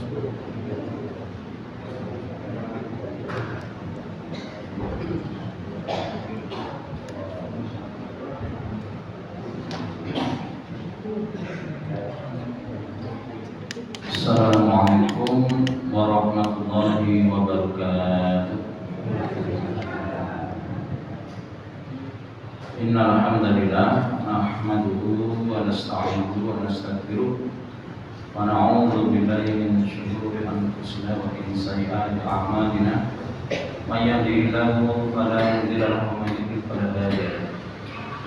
Assalamualaikum warahmatullahi wabarakatuh. Innal hamdalillah nahmaduhu wa nasta'inuhu wa nastaghfiruh wa na'udzu billahi min shururi anfusina wa min sayyiati a'malina. May yahdihillahu fala mudilla lahu wa may yudlil fala hadiya lahu.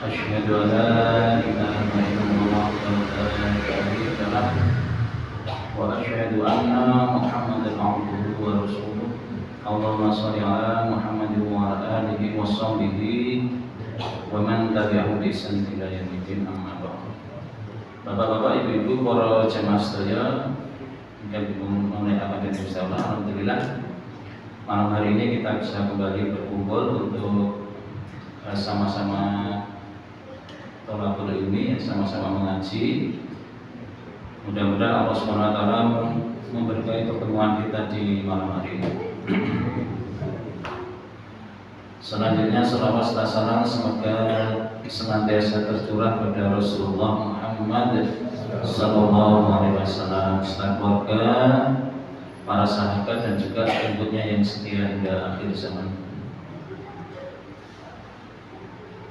Asyhadu an la ilaha illallah wa la syarika lahu wa asyhadu anna Muhammadan abduhu wa rasuluh. Allahumma shalli ala Muhammadin wa ala alihi wa sahbihi wa man tabi'ahum bi ihsan ila yaumil amma ba'd. Bapak-bapak, ibu-ibu, para jemaah sekalian, mulai akan insyaallah alhamdulillah malam hari ini kita bisa kembali berkumpul untuk sama-sama thalabul ilmi, sama-sama mengaji. Mudah-mudahan Allah SWT memberkahi pertemuan kita di malam hari ini. Selanjutnya salawat serta salam semoga senantiasa tercurah pada Rasulullah Muhammad Sallallahu Alaihi Wasallam, keluarga, para sahabat dan juga pengikutnya yang setia hingga akhir zaman.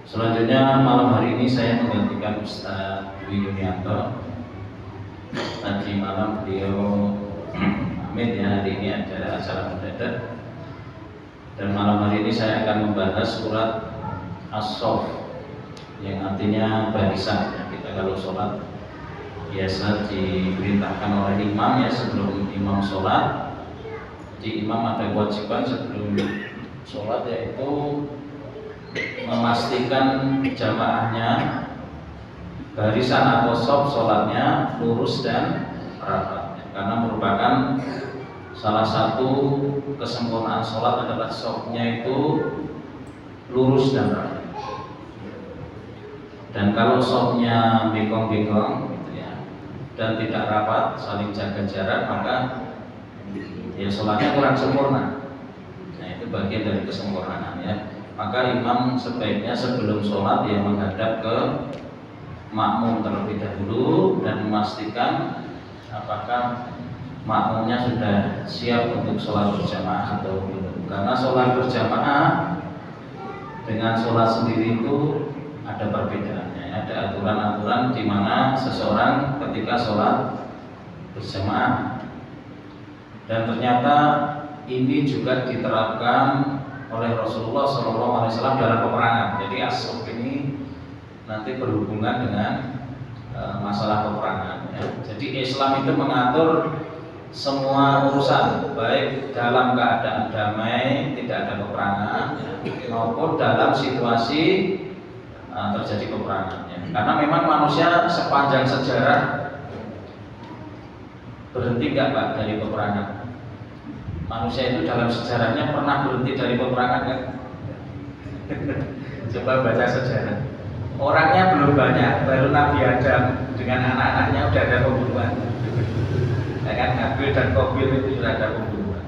Selanjutnya malam hari ini saya menggantikan Ustaz Dwi Yunianto. Tadi malam beliau pamit ya, hari ini ada acara mendadak. Dan malam hari ini saya akan membahas surat As-Saff yang artinya barisan. Kita kalau sholat biasa diperintahkan oleh imam ya, sebelum imam sholat. Jadi imam ada kewajiban sebelum sholat, yaitu memastikan jamaahnya barisan atau shaf sholatnya lurus dan rapat, karena merupakan salah satu kesempurnaan sholat adalah shafnya itu lurus dan rapat. Dan kalau shafnya bengkong-bengkong gitu ya, dan tidak rapat, saling jaga jarak, maka ya sholatnya kurang sempurna. Nah, itu bagian dari kesempurnaan ya. Maka imam sebaiknya sebelum sholat dia menghadap ke makmum terlebih dahulu dan memastikan apakah makmumnya sudah siap untuk sholat berjamaah atau belum. Karena sholat berjamaah dengan sholat sendiri itu ada perbedaannya, ada aturan-aturan di mana seseorang ketika sholat berjamaah. Dan ternyata ini juga diterapkan oleh Rasulullah SAW dalam peperangan. Jadi as-saff ini nanti berhubungan dengan masalah peperangan ya. Jadi Islam itu mengatur semua urusan, baik dalam keadaan damai, tidak ada peperangan ya, maupun dalam situasi terjadi peperangan ya. Karena memang manusia sepanjang sejarah berhenti nggak Pak dari peperangan? Manusia itu dalam sejarahnya pernah berhenti dari peperangan kan? Coba baca sejarah. Orangnya belum banyak, baru Nabi Adam dengan anak-anaknya sudah ada pembunuhan. Ya kan, Habil dan Qabil itu sudah ada pembunuhan.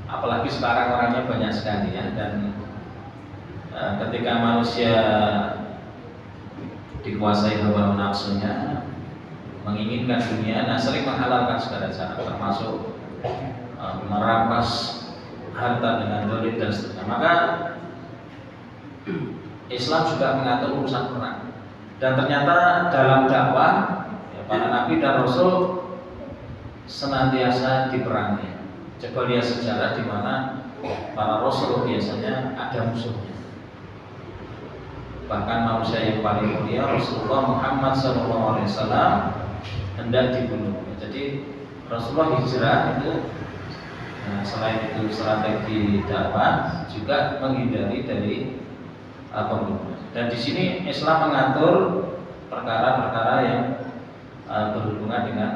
Apalagi sekarang orangnya banyak sekali ya. Dan ketika manusia dikuasai hawa nafsunya, menginginkan dunia, nah sering menghalalkan segala cara, termasuk merampas harta dengan dolim dan seterusnya. Maka Islam juga mengatur urusan perang. Dan ternyata dalam dakwah ya, para nabi dan rasul senantiasa diperangi. Coba lihat sejarah di mana para rasul biasanya ada musuhnya. Bahkan manusia yang paling mulia Rasulullah Muhammad SAW hendak dibunuh. Jadi Rasulullah hijrah itu, nah, selain itu strategi dakwah juga menghindari dari pembunuhan. Dan di sini Islam mengatur perkara-perkara yang berhubungan dengan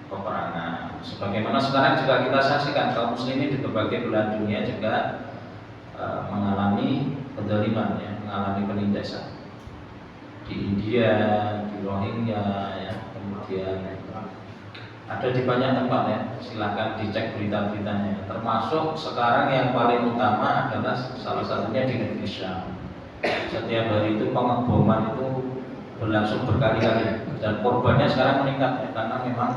peperangan. Sebagaimana sekarang juga kita saksikan kaum muslimin di berbagai belahan dunia juga mengalami kezaliman ya, mengalami penindasan. Di India, di Rohingya ya, kemudian Ada di banyak tempat ya, silahkan dicek berita-beritanya. Termasuk sekarang yang paling utama adalah salah satunya di negeri Syam. Setiap hari itu pengeboman itu berlangsung berkali-kali dan korbannya sekarang meningkat ya, karena memang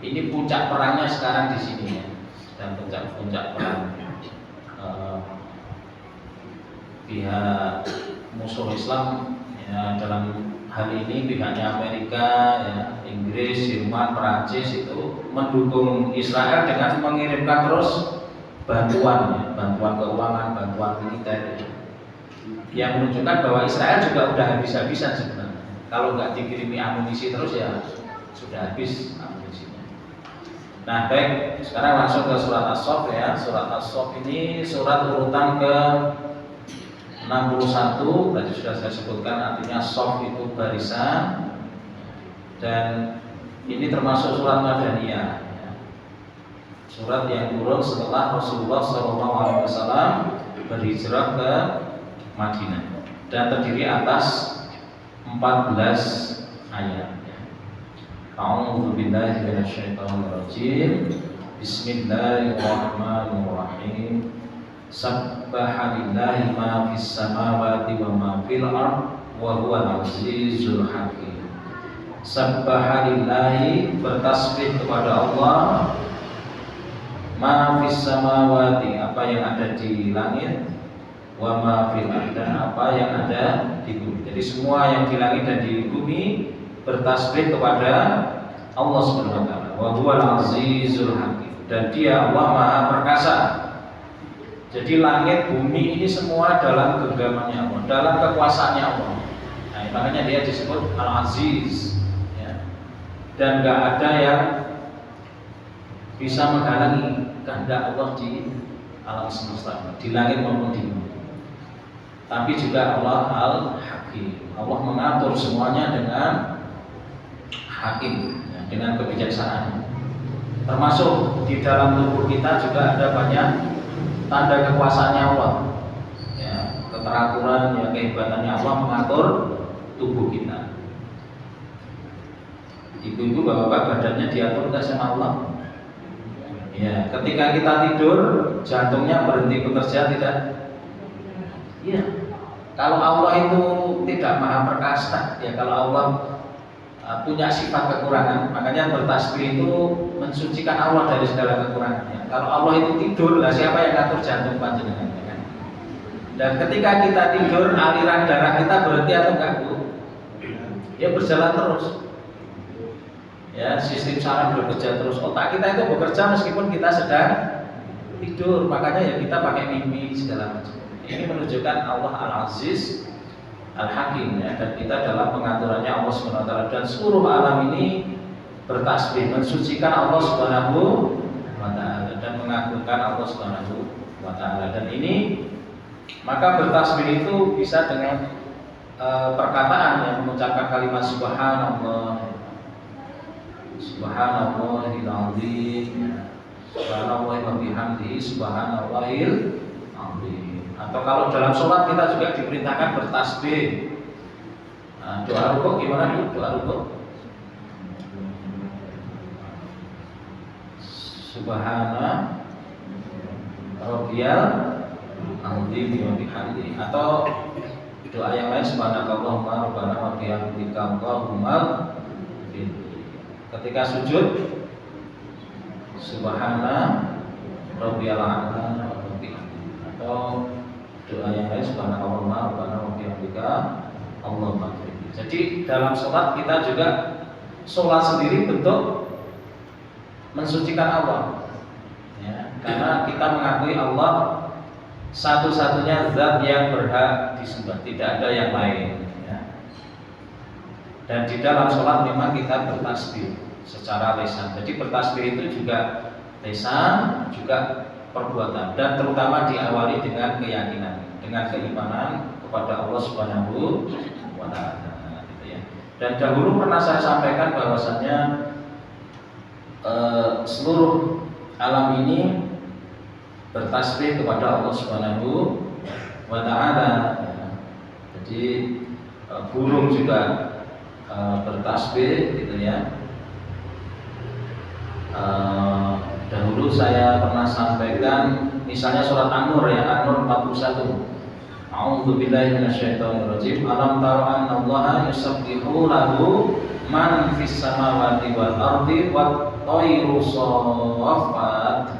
ini puncak perangnya sekarang di sini ya, dan puncak perang pihak musuh Islam ya, dalam hal ini pihaknya Amerika, ya, Inggris, Jerman, Perancis itu mendukung Israel dengan mengirimkan terus bantuan, ya, bantuan keuangan, bantuan militer, ya, yang menunjukkan bahwa Israel juga udah habis-habisan sebenarnya. Kalau nggak dikirimi amunisi terus ya sudah habis amunisinya. Nah baik, sekarang langsung ke surat As-Saff ya. Surat As-Saff ini surat urutan ke 61, tadi sudah saya sebutkan, artinya Saff itu barisan, dan ini termasuk surat Madaniyah, surat yang turun setelah Rasulullah SAW berhijrah ke Madinah dan terdiri atas 14 ayat. A'udzu billahi minasyaitonir rajim. Bismillahirrahmanirrahim. Sabbaha lillahi ma fis samawati wa ma fil ard wa huwal azizul hakim. Sabbaha lillahi, bertasbih kepada Allah, ma fis samawati, apa yang ada di langit, wa ma fil ard, dan apa yang ada di bumi. Jadi semua yang di langit dan di bumi bertasbih kepada Allah Subhanahu wa taala. Wa huwal azizul hakim, dan Dia Allah Maha Perkasa. Jadi langit, bumi ini semua dalam genggamannya Allah, dalam kekuasaannya Allah. Nah, makanya Dia disebut Al-Aziz, ya. Dan gak ada yang bisa menghalangi kehendak Allah di alam semesta, di langit maupun di bumi. Tapi juga Allah Al-Hakim, Allah mengatur semuanya dengan hakim, ya, dengan kebijaksanaan. Termasuk di dalam tubuh kita juga ada banyak tanda kekuasaannya Allah, ya, keteraturan, ya, kehebatannya Allah mengatur tubuh kita. Ibu-ibu, bapak-bapak, badannya diatur nggak sama Allah? Ya, ketika kita tidur, jantungnya berhenti bekerja tidak? Iya. Kalau Allah itu tidak Maha Perkasa, ya, kalau Allah punya sifat kekurangan, makanya bertasbih itu mensucikan Allah dari segala kekurangannya. Kalau Allah itu tidur, lah siapa yang ngatur jantung panjenengan, ya kan? Dan ketika kita tidur, aliran darah kita berhenti atau enggak, Bu? Ya, berjalan terus. Ya, sistem saraf bekerja terus, otak kita itu bekerja meskipun kita sedang tidur. Makanya ya kita pakai mimpi segala macam. Ini menunjukkan Allah Al-Aziz Al-Hakim, ya, dan kita dalam pengaturannya Allah SWT, dan seluruh alam ini bertasbih mensucikan Allah Subhanahu wa taala dan mengagungkan Allah Subhanahu wa taala. Dan ini maka bertasbih itu bisa dengan perkataan yang mengucapkan kalimat subhanallah, subhanallahil azim, subhanallah wa bihamdihi, subhanallahil azim. Atau kalau dalam sholat kita juga diperintahkan bertasbih. Nah, doa rukuk gimana nih? Doa rukuk Subhana Rabbiyal azim wa bihamdihi. Atau doa yang lain, subhanakallahumma rabbana wa bihamdika allahumma. Ketika sujud, subhana rabbiyal a'la, atau doa yang lain, subhanakallahumma rabbana wa bihamdika allahumma. Jadi dalam sholat kita juga, sholat sendiri bentuk mensucikan Allah, ya, karena kita mengakui Allah satu-satunya zat yang berhak disembah, tidak ada yang lain, ya. Dan di dalam sholat memang kita bertasbih secara lisan. Jadi bertasbih itu juga lisan, juga perbuatan, dan terutama diawali dengan keyakinan, dengan keimanan kepada Allah Subhanahu wa taala, gitu ya. Dan dahulu pernah saya sampaikan bahwasannya seluruh alam ini bertasbih kepada Allah Subhanahu wa taala, ya. Jadi burung juga bertasbih, gitu ya. Eh, Dahulu saya pernah sampaikan misalnya surat An-Nur ya, An-Nur 41. A'udzubillahi minasyaitonirrajim. Alam tara annallaha yusabbihu lahu man fis samawati wal ardi wat thayru shaffat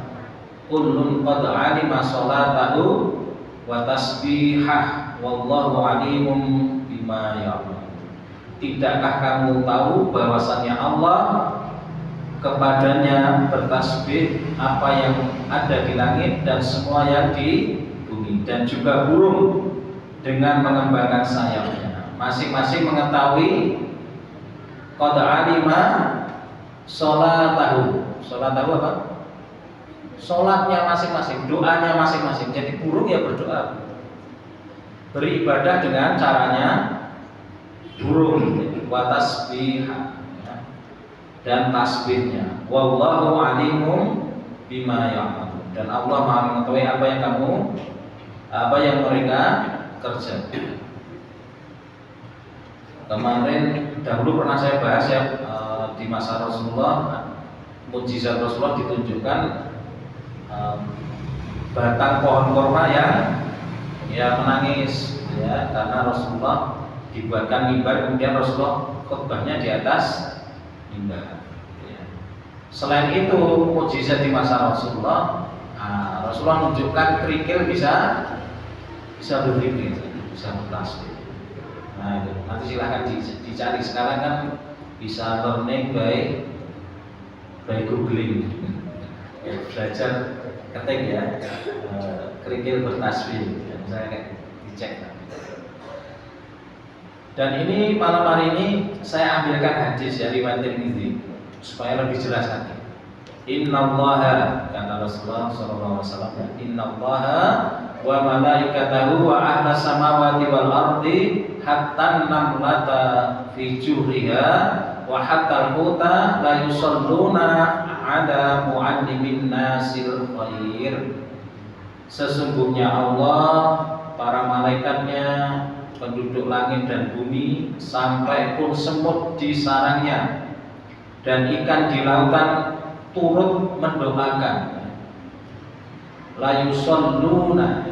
kullun qad 'alima sholatahu wa tasbihah wallahu 'alimun bima ya'malun. Tidakkah kamu tahu bahwasannya Allah kepadanya bertasbih apa yang ada di langit dan semua yang di bumi, dan juga burung dengan mengembangkan sayapnya. Masing-masing mengetahui qad alima sholatahu. Sholatahu apa? Sholatnya masing-masing, doanya masing-masing. Jadi burung ya berdoa, beribadah dengan caranya burung, wa tasbih dan tasbihnya. Wallahu alimun bima ya'malun. Dan Allah Maha mengetahui apa yang mereka kerjakan. Kemarin dahulu pernah saya bahas ya, di masa Rasulullah, mukjizat Rasulullah ditunjukkan batang pohon kurma yang menangis ya, karena Rasulullah dibuatkan mimbar, kemudian Rasulullah khutbahnya di atas mimbar. Selain itu mukjizat di masa Rasulullah, Rasulullah menunjukkan kerikil bisa berzikir, bisa bertasbih. Nah itu nanti silahkan dicari, sekarang kan bisa learning by googling ya, belajar ketik ya, kerikil bertasbih ya, misalnya dicek. Dan ini malam hari ini saya ambilkan hadis dari riwayat Tirmidzi supaya lebih jelas lagi. Innallaha, kata Rasulullah SAW, Innallaha wa malaikatahu wa ahla samawati wal ardi hatta namlata fi juhriha wa hatta al-huta la yusalluna ala muallimin nasil khair. Sesungguhnya Allah, para malaikatnya, penduduk langit dan bumi, sampai pun semut di sarangnya dan ikan di lautan turut mendoakan. La yusalluna,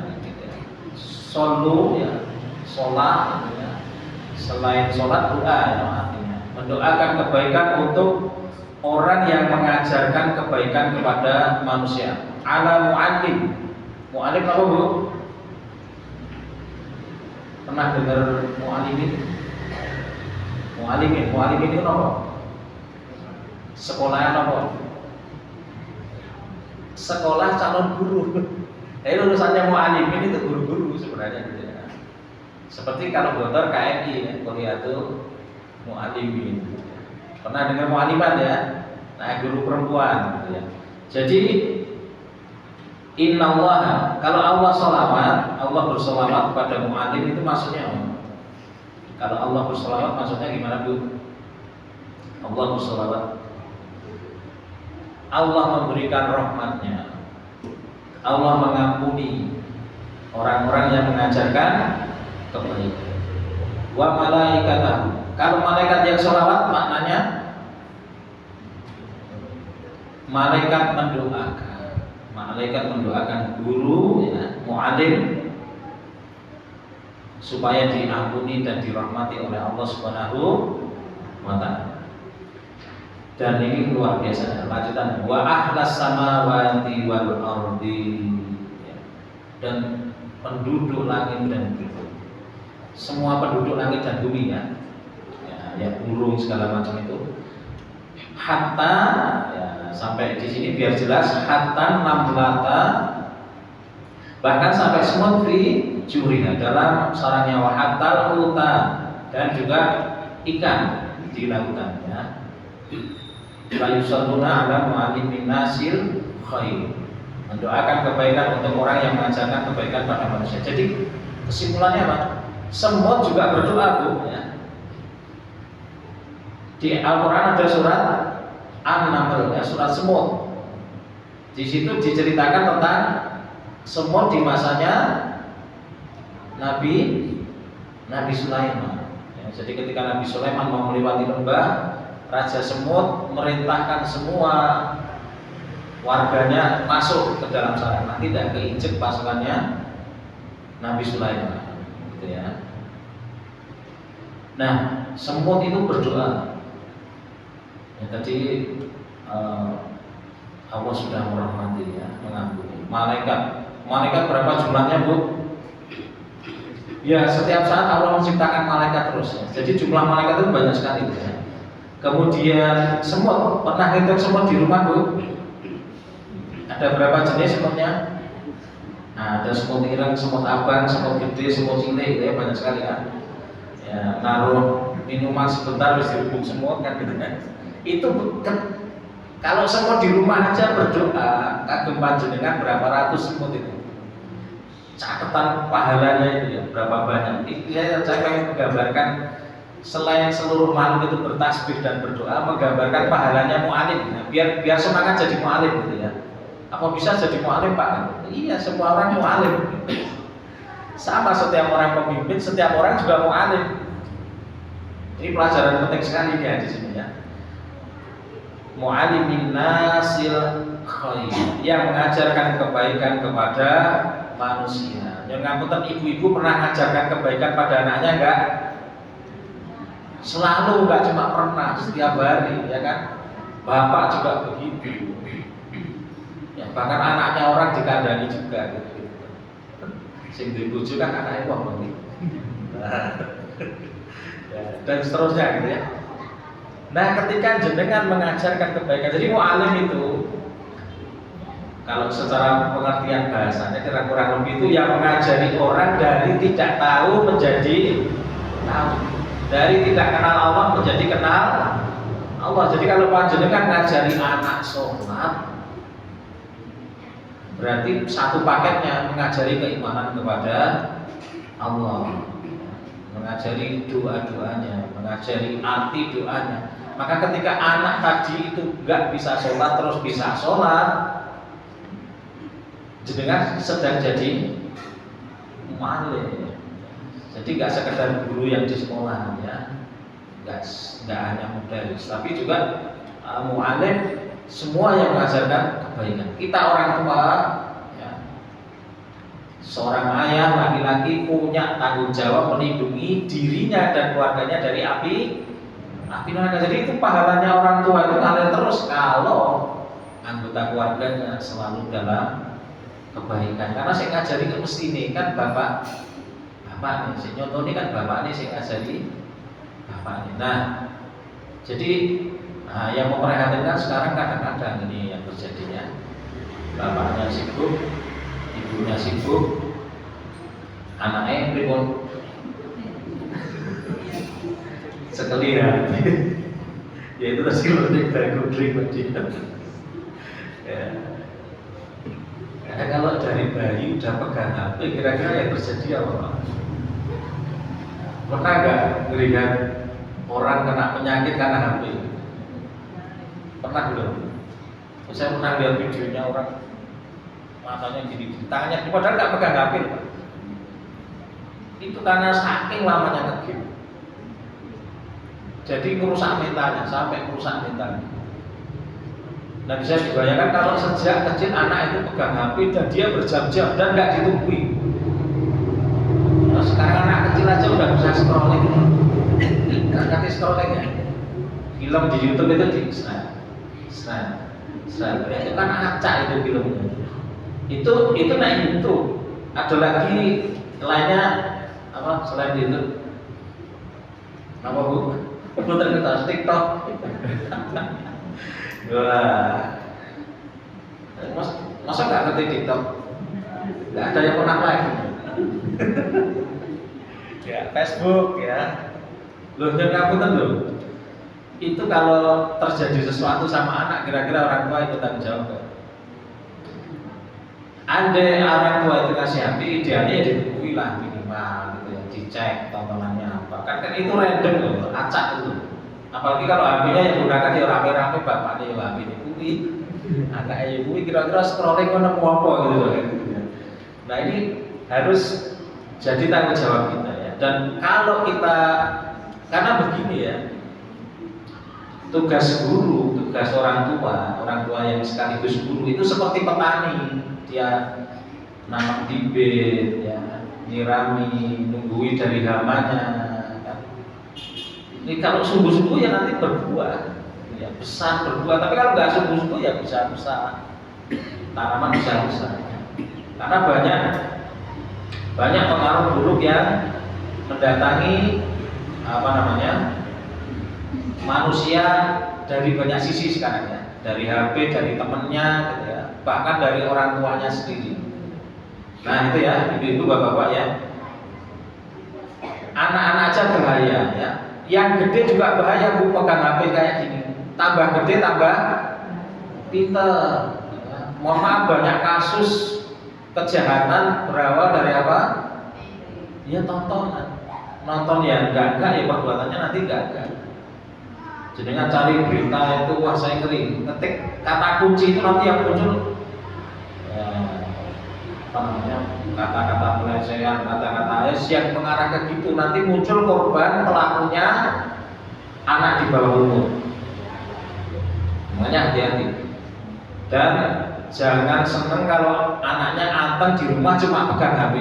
sallu ya, sholat ya. Selain sholat doa ya, artinya mendoakan kebaikan untuk orang yang mengajarkan kebaikan kepada manusia. Ala mu'allim. Mu'allim apa Bu? Pernah dengar mu'allimin? Mu'allimin itu apa? Sekolahan apa? Sekolah calon guru. Jadi lulusannya mu'allimin itu guru-guru sebenarnya gitu ya. Seperti kalau dokter KMI ya, kuliatul mu'allimin. Pernah dengar mu'allimat ya? Nah, guru perempuan gitu ya. Jadi innallaha, kalau Allah sholawat, Allah bersolawat kepada mu'allim itu maksudnya apa? Kalau Allah bersolawat maksudnya gimana Bu? Allah bersolawat, Allah memberikan rahmatnya, Allah mengampuni orang-orang yang mengajarkan kebaikan. Wa malaikatahu, kalau malaikat yang sholawat maknanya malaikat mendoakan guru ya, mu'allim supaya diampuni dan dirahmati oleh Allah Subhanahu wa ta'ala. Dan ini luar biasa lanjutan, wa ahlas samawati wal ardi ya. Dan penduduk langit dan bumi, semua penduduk langit dan bumi ya, ya burung segala macam itu. Hatta ya, sampai di sini biar jelas, hatta namlata, bahkan sampai semut fi juriha, dalam sarangnya, wa hatta huta, dan juga ikan di lautan ya. La yusalluna ala mu'allimin nasil khair, mendoakan kebaikan untuk orang yang mengajarkan kebaikan pada manusia. Jadi kesimpulannya apa? Semut juga berdoa Bu ya. Di Al-Quran ada surat An-Naml ya, surat semut. Di situ diceritakan tentang semut di masanya Nabi Sulaiman ya. Jadi ketika Nabi Sulaiman mau melewati lembah, Raja Semut merintahkan semua warganya masuk ke dalam sarana, tidak keinjek pasukannya Nabi Sulaiman, gitu ya. Nah, semut itu berdoa. Ya, tadi Allah sudah merahmati ya, mengampuni. Malaikat berapa jumlahnya, Bu? Ya, setiap saat Allah menciptakan malaikat terus ya. Jadi jumlah malaikat itu banyak sekali ya. Kemudian semut, pernah hitung semut di rumah, Bu? Ada berapa jenis semutnya? Nah, ada semut ireng, semut abang, semut gede, semut cilik, ya banyak sekali kan. Ya, naruh minuman sebentar harus dirubung semut kan gitu kan. Itu kalau semut di rumah aja berdoa, kagem panjenengan berapa ratus semut itu. Catatan pahalanya itu ya berapa banyak. Saya pengen menggambarkan selain seluruh makhluk itu bertasbih dan berdoa, menggambarkan pahalanya mu'alim. Nah, biar semangat jadi mu'alim gitu ya. Apa bisa jadi mu'alim, Pak? Iya, semua orang mu'alim. Sama setiap orang pemimpin, setiap orang juga mu'alim. Ini pelajaran penting sekali ya di sini ya. Mu'alimin nasil khair, yang mengajarkan kebaikan kepada manusia. Yang ngapunten, ibu-ibu pernah mengajarkan kebaikan pada anaknya enggak? Selalu, enggak cuma pernah, setiap hari ya kan. Bapak juga begitu. Ya, bahkan anaknya orang dikandani juga gitu. Sing duwe bojo kan anaknya wong iki. Dan seterusnya gitu ya. Nah, ketika jenengan mengajarkan kebaikan, jadi mu'alim itu kalau secara pengertian bahasanya kurang lebih itu yang mengajari orang dari tidak tahu menjadi tahu, dari tidak kenal Allah menjadi kenal Allah. Jadi kalau panjenengan ngajari anak sholat, berarti satu paketnya mengajari keimanan kepada Allah, mengajari doa-doanya, mengajari arti doanya. Maka ketika anak tadi itu nggak bisa sholat terus bisa sholat, jenengan sedang jadi mu'alim. Jadi nggak sekedar guru yang di sekolah ya, nggak hanya mudaris, tapi juga mu'alim, semua yang mengajarkan kebaikan. Kita orang tua, ya, seorang ayah laki-laki punya tanggung jawab melindungi dirinya dan keluarganya dari api neraka. Jadi itu pahalanya orang tua itu ngalir terus kalau anggota keluarganya selalu dalam kebaikan. Karena saya ngajari ke mesti ini kan bapak nih, saya nyontoh ini kan bapak nih, saya ngajari bapak nih. Nah, jadi yang memperhatikan sekarang kadang-kadang ini yang terjadinya, bapaknya sibuk, ibunya sibuk, anaknya pripun sekali ya, itu masih lebih dari googling tadi. Ya. Karena kalau dari bayi udah pegang HP, kira-kira yang terjadi apa? Pernah nggak melihat orang kena penyakit karena HP? Pernah belum? Saya pernah lihat videonya orang matanya gini, tangannya padahal nggak pegang HP, Pak. Itu karena saking lamanya nge-game. Jadi merusak mentalnya, sampai merusak mentalnya. Nah, bisa dibayangkan kalau sejak kecil anak itu pegang HP dan dia berjam-jam dan nggak ditungguin. Nah, sekarang anak kecil aja udah bisa scrolling, ngerti scrolling ya? Film di YouTube itu di itu kan acak itu filmnya. Itu naik YouTube. Ada lagi lainnya apa selain itu? Apa Bu? Putar kita TikTok. Wah, masa nggak ngerti TikTok? Nggak ada yang pernah live. Ya Facebook ya. Loh, jangan ngapunten loh. Itu kalau terjadi sesuatu sama anak, kira-kira orang tua itu tanggung jawab. Andai orang tua itu kasih HP, idealnya ditungguin lah minimal gitu ya, dicek tontonannya apa. Kan itu random loh, acak itu. Apalagi kalau HP-nya yang gunakan ya rame-rame bapaknya ya HP ini anak ibu kira-kira scrolling nemu apa gitu loh. Nah, ini harus jadi tanggung jawab kita ya. Dan kalau kita, karena begini ya, tugas guru, tugas orang tua yang sekaligus guru itu seperti petani, dia nanam bibit, ya, nyirami, nunggui dari hamanya. Kan. Ini kalau sungguh-sungguh ya nanti berbuah, ya besar berbuah. Tapi kalau nggak sungguh-sungguh ya bisa tanaman bisa besar. Karena banyak pengaruh buruk yang mendatangi manusia dari banyak sisi sekarang ya, dari HP, dari temennya, gitu ya, bahkan dari orang tuanya sendiri. Nah itu ya, ibu-ibu, bapak-bapak ya, anak-anak aja bahaya ya, yang gede juga bahaya bu, pegang HP kayak gini, tambah gede tambah pinter. Ya. Mohon maaf, banyak kasus kejahatan berawal dari apa? Ya tontonan. Nonton ya enggak ya perbuatannya nanti enggak. Jadi cari berita itu wah saya ngeri. Ketik kata kunci itu nanti yang muncul kata-kata pelecehan, kata-kata yang mengarah ke gitu. Nanti muncul korban pelakunya anak di bawah umur. Makanya hati-hati. Dan jangan seneng kalau anaknya anteng di rumah cuma pegang HP.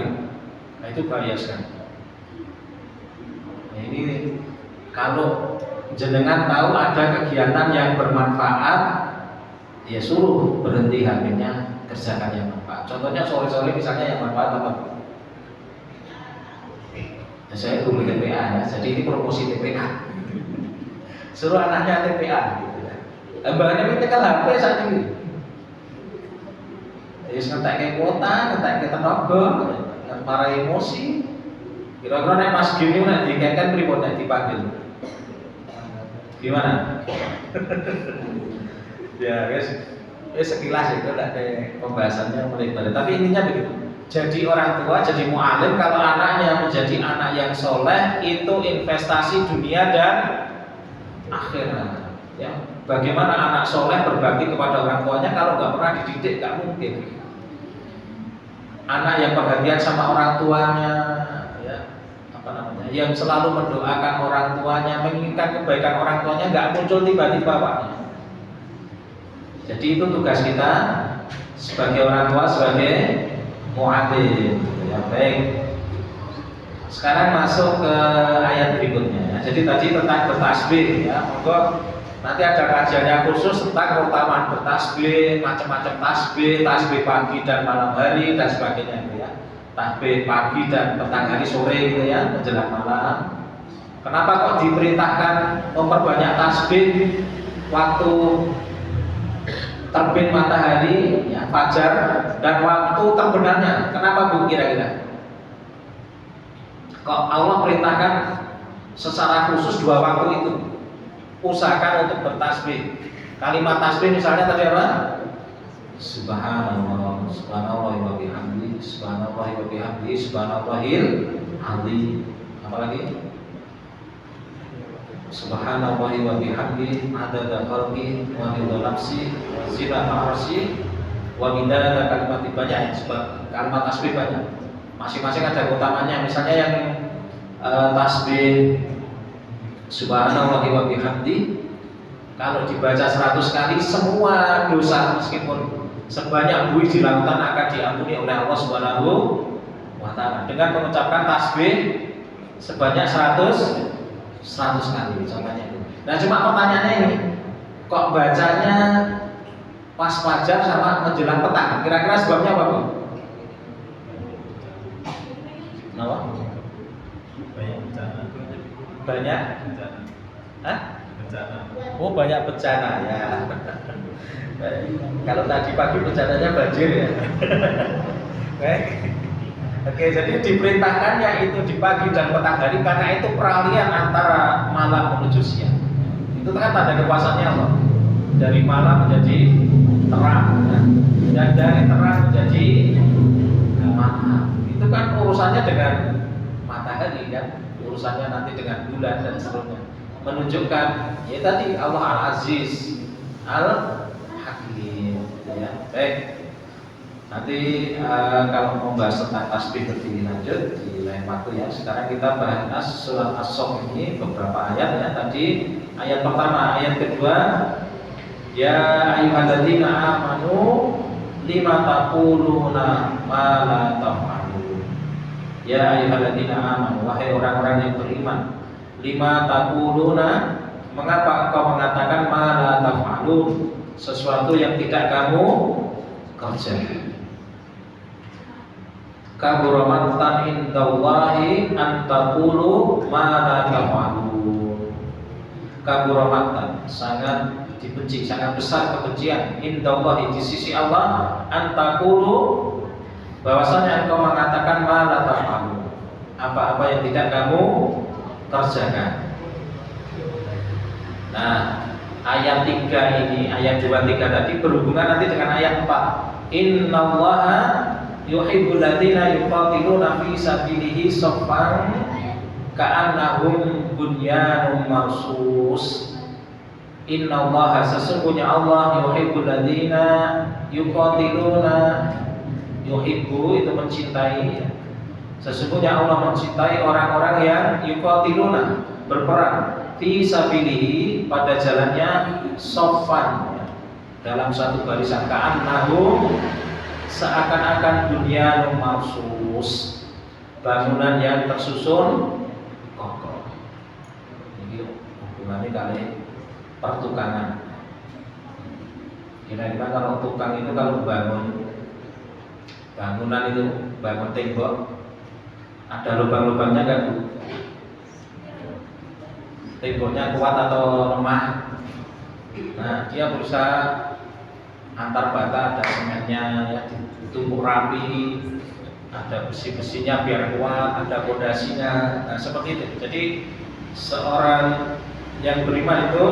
Nah, itu bahaya sekali. Nah, ini kalau jenengan tahu ada kegiatan yang bermanfaat, ya suruh berhenti HP-nya, kerjakan yang manfaat. Contohnya sore-sore misalnya yang manfaat apa? Nah, saya dulu TPA ya, jadi ini promosi TPA. Suruh anaknya TPA gitu ya. Mbaknya minta HP saat ini. Ya ngetek ke kuota, ngetek ke tenaga, marah emosi. Kira-kira nek Mas gini nek dikeken pripun nek dipanggil. Gimana? Ya guys, sekilas itu ada pembahasannya melebar. Tapi intinya begitu. Jadi orang tua, jadi mu'alim, kalau anaknya menjadi anak yang soleh, itu investasi dunia dan akhirat. Ya, bagaimana anak soleh berbakti kepada orang tuanya kalau nggak pernah dididik, nggak mungkin. Anak yang perhatian sama orang tuanya, yang selalu mendoakan orang tuanya, menginginkan kebaikan orang tuanya, nggak muncul tiba-tiba Pak. Jadi itu tugas kita sebagai orang tua, sebagai mu'alim. Ya, baik. Sekarang masuk ke ayat berikutnya. Jadi tadi tentang bertasbih, ya. Monggo nanti ada kajiannya khusus tentang keutamaan bertasbih, macam-macam tasbih pagi dan malam hari dan sebagainya, gitu ya. Tasbih pagi dan petang hari sore gitu ya, menjelang malam. Kenapa kok diperintahkan memperbanyak tasbih waktu terbit matahari, ya, fajar, dan waktu terbenamnya? Kenapa bu kira-kira? Kok Allah perintahkan secara khusus dua waktu itu? Usahakan untuk bertasbih. Kalimat tasbih misalnya tadi apa? Subhanallah, subhanallah wa bihamdi, subhanallah wa bihamdi, subhanallahil azim. Apalagi? Subhanallah wa bihamdi, adada khalqi wa ridha nafsi, wa zinata arsy, wa midada kalimati. Banyak kalimat tasbih banyak. Masing-masing ada utamanya. Misalnya yang tasbih subhanallah wa bihamdi, kalau dibaca 100 kali semua dosa meskipun sebanyak buih di lautan akan diampuni oleh Allah Subhanahu wa taala dengan mengucapkan tasbih sebanyak 100 kali contohnya itu. Nah cuma pertanyaannya ini, kok bacanya pas fajar sama menjelang petang? Kira-kira sebabnya apa Bu? Kenapa? Banyak? Hah? Bencana. Oh banyak bencana ya. Kalau tadi pagi bencananya banjir ya. Baik. Oke, jadi diperintahkannya itu di pagi dan petang hari karena itu peralihan antara malam menuju siang. Itu kan tanda kekuasaannya Allah. Dari malam menjadi terang, ya. Dan dari terang menjadi malam. Itu kan urusannya dengan matahari kan, urusannya nanti dengan bulan dan seterusnya. Menunjukkan ya tadi Allah Al-Aziz Al-Hakim ya. Baik. Nanti kalau membahas tentang tasbih lebih lanjut di lain waktu ya. Sekarang kita bahas surat As-Saff ini beberapa ayat ya. Tadi ayat pertama, ayat kedua Ya ayyuhalladzina amanu lima taquluna ma la taf'alun. Ya ayyuhalladzina amanu, wahai orang-orang yang beriman, lima taquluna, mengapa engkau mengatakan ma la taf'alun, sesuatu yang tidak kamu kerjakan. Kabura maqtan indallahi an taqulu ma la taf'alun. Kabura maqtan, sangat dibenci, sangat besar kebencian indallahi, di sisi Allah, an taqulu, bahwasanya engkau mengatakan ma la taf'alun, apa-apa yang tidak kamu kerjakan. Nah, ayat 3 ini, ayat 23 tadi berhubungan nanti dengan ayat 4. Innallaha yuhibbul ladzina yuqatiluna fi sabilihi shaffan ka'annahum bunyanun marsus. Innallaha, sesungguhnya Allah, yuhibbul ladzina yuqatiluna, yuhibbu itu mencintai ya. Sesungguhnya Allah mencintai orang-orang yang yuqatiluna, berperang, fi sabilihi, pada jalannya, shaffan ya, dalam satu barisan, ka'annahum, seakan-akan bunyanun marsus, bangunan yang tersusun kokoh. Ini hubungannya kali pertukangan. Kira-kira kalau tukang itu kalau bangun bangunan itu, bangun tembok, ada lubang-lubangnya nggak Bu? Temboknya kuat atau lemah? Nah, dia berusaha antar bata ada semennya ya, ditumpuk rapi, ada besi-besinya biar kuat, ada pondasinya. Nah, seperti itu. Jadi seorang yang beriman itu,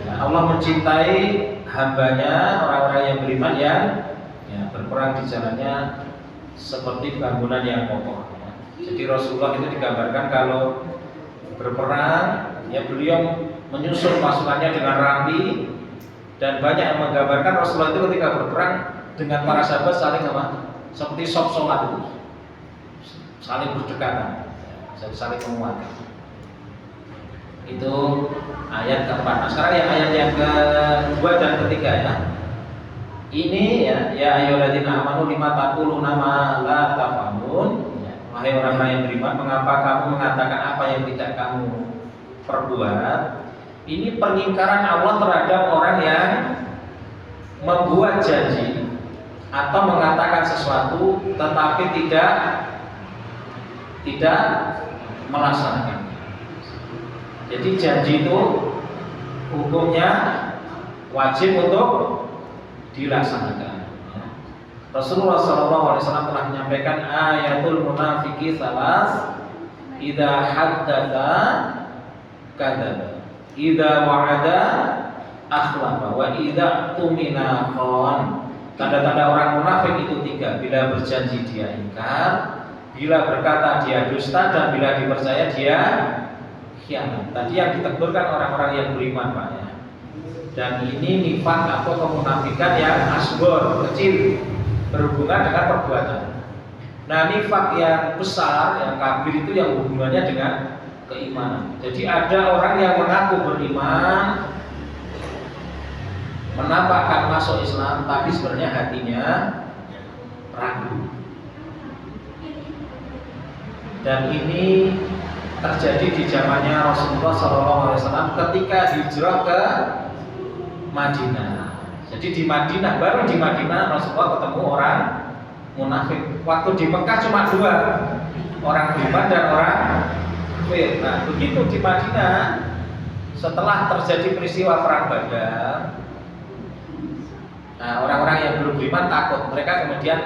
ya, Allah mencintai hambanya, orang-orang yang beriman yang ya, berperang di jalannya seperti bangunan yang kokoh ya. Jadi Rasulullah itu digambarkan kalau berperang ya, beliau menyusun pasukannya dengan rapi. Dan banyak yang menggambarkan Rasulullah itu ketika berperang dengan para sahabat saling apa? Seperti soft sholat itu, saling berdekatan, saling menguatkan. Itu ayat keempat. Nah, sekarang yang ayat yang kedua dan ketiga ya. Ini ya ayyuhalladzina amanu lima taquluna ma la taf'alun. Wahai orang-orang yang beriman, mengapa kamu mengatakan apa yang tidak kamu perbuat? Ini pengingkaran Allah terhadap orang yang membuat janji atau mengatakan sesuatu tetapi tidak melaksanakan. Jadi janji itu hukumnya wajib untuk dilaksanakan. Rasulullah SAW telah menyampaikan ayatul munafiqi salas, idza haddatsa kadzdzaba, idza wa'ada akhlafa, wa idza tumina khan. Tanda-tanda orang munafik itu 3. Bila berjanji dia ingkar, bila berkata dia dusta, dan bila dipercaya dia khianat. Tadi yang ditegur kan orang-orang yang beriman Pak ya. Dan ini nifaq atau kemunafikan yang asghar, kecil, berhubungan dengan perbuatan. Nah, nifaq yang besar, yang kabir itu yang hubungannya dengan keimanan. Jadi ada orang yang mengaku beriman, menampakkan masuk Islam, tapi sebenarnya hatinya ragu. Dan ini terjadi di zamannya Rasulullah SAW ketika hijrah ke Madinah. Jadi di Madinah, baru di Madinah Rasulullah ketemu orang munafik. Waktu di Mekah cuma 2, orang beriman dan orang kafir. Nah, begitu di Madinah, setelah terjadi peristiwa perang Badar, nah, orang-orang yang belum beriman takut, mereka kemudian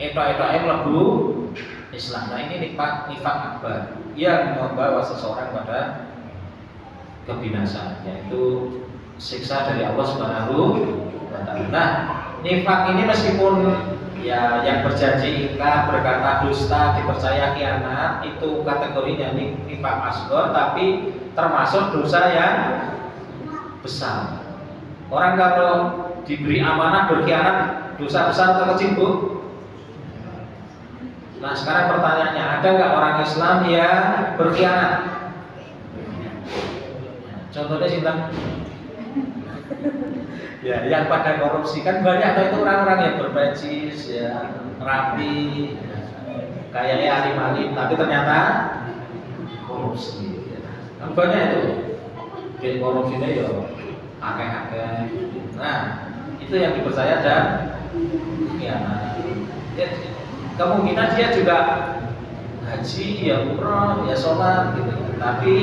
etok-etoknya melebu Islam. Nah, ini nifaq akbar yang membawa seseorang pada kebinasaan, yaitu siksa dari Allah Subhanahu wa taala. Nah, nifaq ini meskipun ya yang berjanji ingkar, berkata dusta, dipercaya khianat, itu kategorinya nifaq asghar, tapi termasuk dosa yang besar. Orang kalau diberi amanah berkhianat, dosa besar atau kecil Bu? Nah, sekarang pertanyaannya, ada nggak orang Islam yang berkhianat? Contohnya sinten? Ya, yang pada korupsi kan banyak tuh itu orang-orang yang berpecis, ya, rapi, ya, kayaknya alim-alim, tapi ternyata korupsi. Ya. Kan banyak itu, jadi korupsinya ya akeh-akeh. Nah, itu yang dipercaya dan ya, kemungkinan dia juga haji, ya umroh, ya sholat gitu. Tapi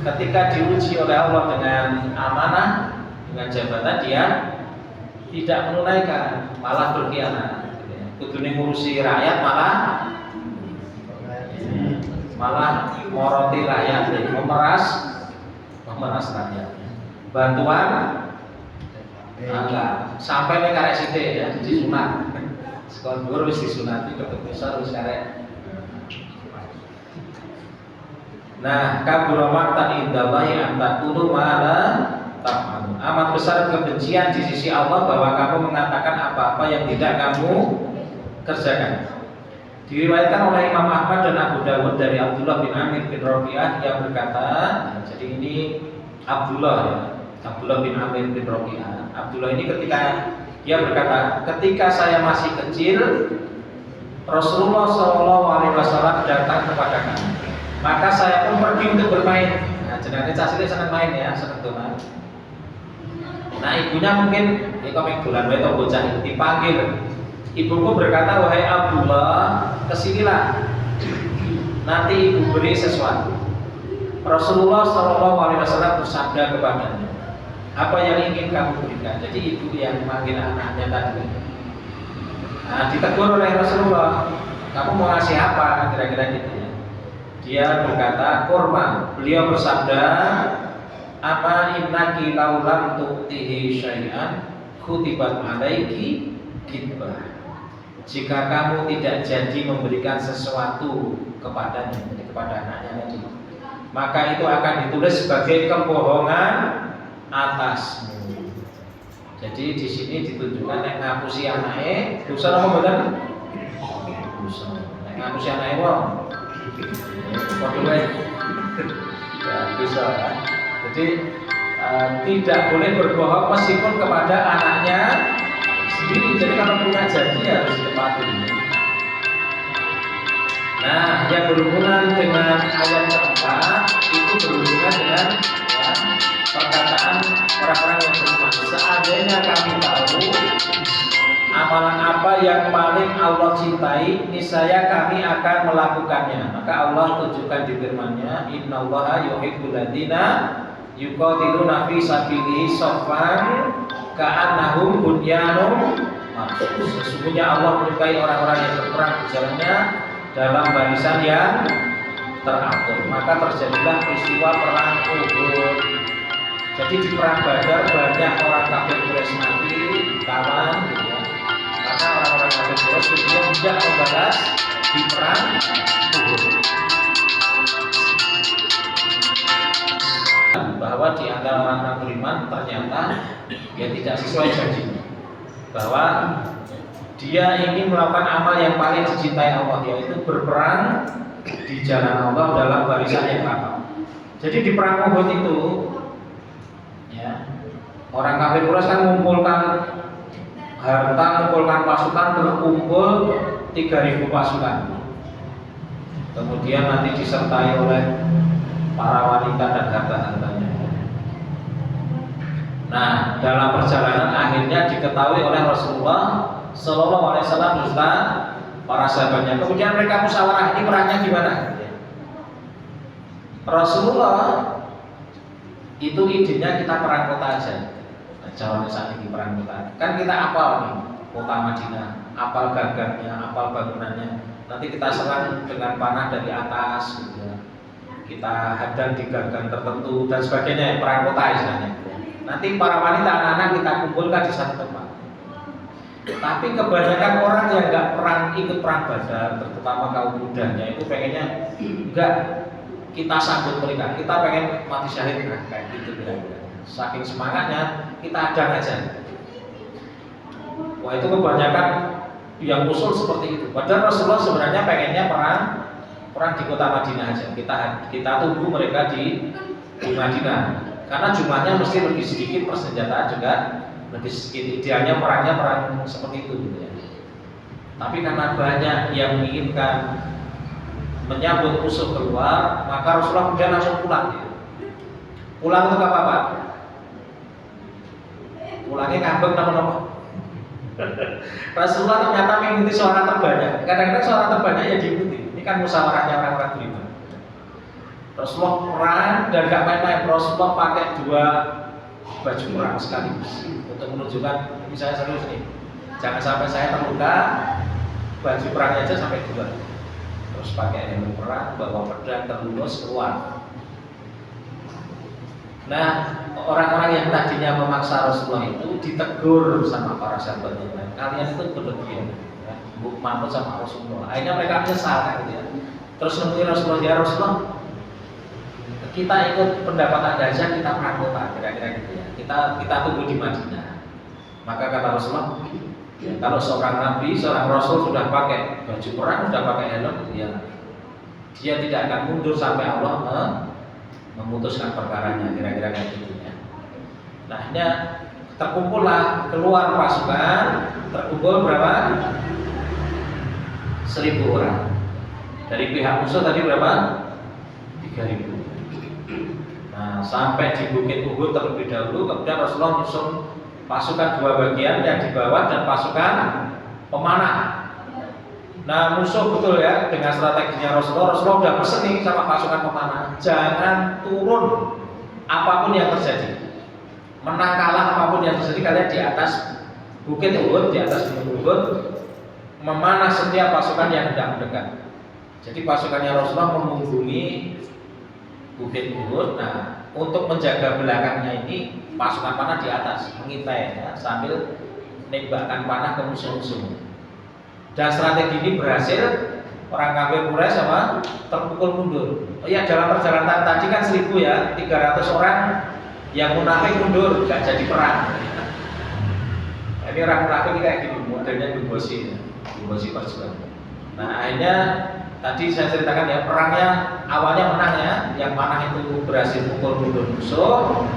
ketika diuji oleh Allah dengan amanah, dengan jabatan, dia tidak menunaikan, malah berkhianat. Kudune ngurusi rakyat malah moroti rakyat, memeras rakyat. Bantuan enggak sampai nek karek sithik ya disunat. Sekon dhuwur wis disunati dapat besar wis karek. Nah, kabura maqtan indallahi an taqulu ma la taf'alun. Amat besar kebencian di sisi Allah bahwa kamu mengatakan apa-apa yang tidak kamu kerjakan. Diriwayatkan oleh Imam Ahmad dan Abu Dawud dari Abdullah bin Amir bin Rabi'ah yang berkata, jadi ini Abdullah ya, Abdullah bin Amir bin Rabi'ah. Abdullah ini ketika dia berkata, ketika saya masih kecil, Rasulullah SAW datang kepada kami. Maka saya pun pergi untuk bermain. Nah, jenenge Casile seneng main ya, seneng dolan. Nah, ibunya mungkin kok mek dolan wae to bocah dipanggil. Ibuku berkata, "Wahai Abdullah, kesinilah. Nanti ibu beri sesuatu." Rasulullah SAW bersabda kepadanya, "Apa yang ingin kamu berikan?" Jadi ibu yang memanggil anaknya tadi. Nah, ditegur oleh Rasulullah, "Kamu mau ngasih apa?" Kira-kira gitu ya. Dia berkata, "Kurma." Beliau bersabda, "Apa innaki laulam tu'tihi syai'an khutibat alaiki kitbah." Jika kamu tidak jadi memberikan sesuatu kepadanya, kepada anaknya tadi, maka itu akan ditulis sebagai kebohongan atasmu. Jadi di sini ditunjukkan nek ngapusi anake, dosa apa mboten? Dosa. Nek ngapusi anake wong ya, bisa kan? Jadi tidak boleh berbohong meskipun kepada anaknya sendiri. Jadi kalau punya janji harus ditepati. Nah, yang berhubungan dengan ayat keempat itu berhubungan dengan ya, perkataan orang-orang yang beriman. Seandainya kami tahu amalan apa yang paling Allah cintai, niscaya kami akan melakukannya. Maka Allah tunjukkan di firman-Nya, "Innallaha yuhibbul ladzina yuqatiluna fi sabilihi shaffan ka'annahum bunyanun marsus." Sesungguhnya Allah menyukai orang-orang yang berperang di jalannya dalam barisan yang teratur. Maka terjadilah peristiwa perang Uhud. Jadi di perang Badar banyak orang kafir Quraisy mati, ditawan gitu ya. Maka orang-orang kafir Quraisy kemudian tidak membalas di perang Uhud. Bahwa di antara orang-orang beriman ternyata ya tidak sesuai janji, bahwa dia ingin melakukan amal yang paling dicintai Allah, yaitu berperang di jalan Allah dalam barisan yang rapat. Jadi di perang Uhud itu ya, orang kafir Quraisy kan mengumpulkan harta, mengumpulkan pasukan, terkumpul 3.000 pasukan. Kemudian nanti disertai oleh para wanita dan harta-hartanya. Nah, dalam perjalanan akhirnya diketahui oleh Rasulullah Sallallahu Alaihi Wasallam beserta para sahabatnya. Kemudian mereka musyawarah, ini perangnya gimana? Rasulullah itu idenya kita perang kota aja. Jawabannya saat ini perang kota. Kan kita apal nih kota Madinah, apal gagangnya, apal bangunannya. Nanti kita serang dengan panah dari atas, gitu ya. Kita hadang di gagang tertentu dan sebagainya, perang kota istilahnya. Nanti para wanita anak-anak kita kumpulkan di satu tempat. Tapi kebanyakan orang yang nggak ikut perang Badar, terutama kaum mudanya, itu pengennya enggak kita sambut mereka, kita pengen mati syahid kayak gitu kira-kira. Saking semangatnya kita adang aja. Wah, itu kebanyakan yang usul seperti itu. Padahal Rasulullah sebenarnya pengennya perang di kota Madinah aja. Kita tunggu mereka di Madinah. karena jumlahnya mesti lebih sedikit, persenjataan juga lebih sedikit. Idealnya perangnya perang seperti itu gitu ya. Tapi karena banyak yang menginginkan menyambut musuh keluar, maka Rasulullah kemudian langsung pulang ya. Pulang untuk apa Pak? Pulangnya ngambek nama-nama. Rasulullah ternyata mengikuti suara terbanyak. Kadang-kadang suara terbanyak ya diikuti. Ini kan musyawarahnya orang-orang beriman. Rasulullah perang dan gak main-main. Rasulullah pakai 2 baju perang sekaligus untuk menunjukkan misalnya serius nih. Jangan sampai saya terluka, baju perangnya aja sampai 2. Terus pakai helm perang, bawa pedang, terlulus keluar. Nah, orang-orang yang tadinya memaksa Rasulullah itu ditegur sama para sahabat yang lain. Kalian itu berlebihan, ya, manut sama Rasulullah. Akhirnya mereka menyesal, gitu ya. Terus nemui Rasulullah, ya Rasulullah, kita ikut pendapat Anda aja, kita perang Pak, kira-kira gitu ya. Kita tunggu di Madinah. Maka kata Rasulullah, ya, kalau seorang Nabi, seorang Rasul sudah pakai baju perang, sudah pakai helm, ya, dia tidak akan mundur sampai Allah memutuskan perkaranya, kira-kira kayak gitu ya. Nah, akhirnya terkumpullah, keluar pasukan, terkumpul berapa? 1.000 orang. Dari pihak musuh tadi berapa? 3.000. Nah, sampai di Bukit Uhud terlebih dahulu, kemudian Rasulullah menyusun pasukan 2 bagian, yang di bawah dan pasukan pemanah. Nah, musuh betul ya, dengan strateginya Rasulullah udah pesen nih sama pasukan pemanah, jangan turun apapun yang terjadi, menang kalah apapun yang terjadi, kalian di atas Bukit Uhud, di atas Gunung Uhud, memanah setiap pasukan yang hendak mendekat. Jadi pasukannya Rasulullah mengunjungi Bukit Uhud. Nah, untuk menjaga belakangnya ini pasukan panah di atas mengintai ya, sambil menembakkan panah ke musuh-musuh. Dan strategi ini berhasil. Orang kafir Quraisy sama terpukul mundur. Oh ya, dalam perjalanan tadi kan 1.000 ya, 300 orang yang munafik mundur, gak jadi perang. Nah, ini orang munafik kayak gini, modelnya Dubosi perjuangan. Nah, akhirnya tadi saya ceritakan ya, perangnya awalnya menang ya, yang panah itu berhasil pukul mundur musuh.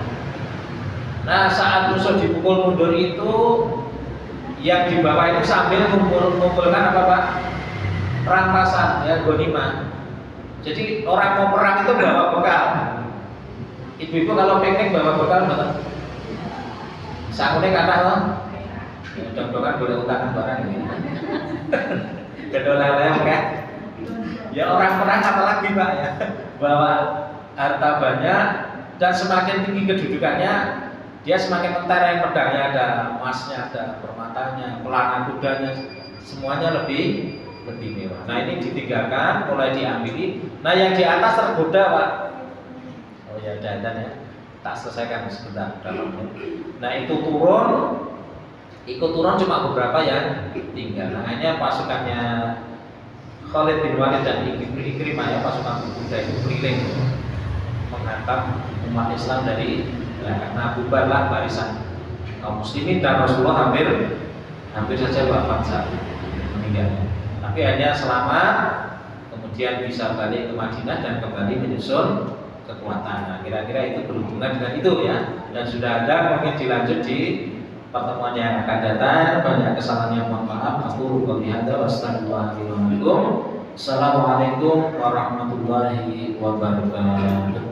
Nah, saat musuh dipukul mundur itu, yang di bawah itu sambil mengumpulkan apa Pak? Rampasan ya, ghanimah. Jadi orang mau perang itu bawa bekal. Ibu-ibu kalau piknik bawa bekal betul. Sangune kata loh. Dong-dongan boleh utang barang ini. Gedolele kan? Ya orang perang apa lagi Pak ya? Bawa harta banyak dan semakin tinggi kedudukannya, dia semakin mentereng, pedangnya ada, emasnya ada, permatanya, pelana kudanya, semuanya lebih mewah. Nah, ini ditinggalkan, mulai diambil. Nah, yang di atas tergoda Pak. Oh ya, dandan ya. Tak selesaikan sebentar dalamnya. Nah, itu ikut turun cuma beberapa yang tinggal. Nah, hanya pasukannya Khalid bin Walid dan Ikrimah ya, pasukan kuda itu keliling menghantam umat Islam dari belakang. Nah, bubarlah barisan kaum muslimin dan Rasulullah hampir saja wafat saat meninggalnya. Tapi hanya selamat, kemudian bisa balik ke Madinah dan kembali menyusun kekuatan. Nah, kira-kira itu berhubungan dengan itu ya. Dan sudah ada, mungkin dilanjut di pertemuan yang akan datang. Banyak kesalahan yang mohon maaf. Aku qouli hadza wa astagfirullahaladzim. Assalamualaikum warahmatullahi wabarakatuh.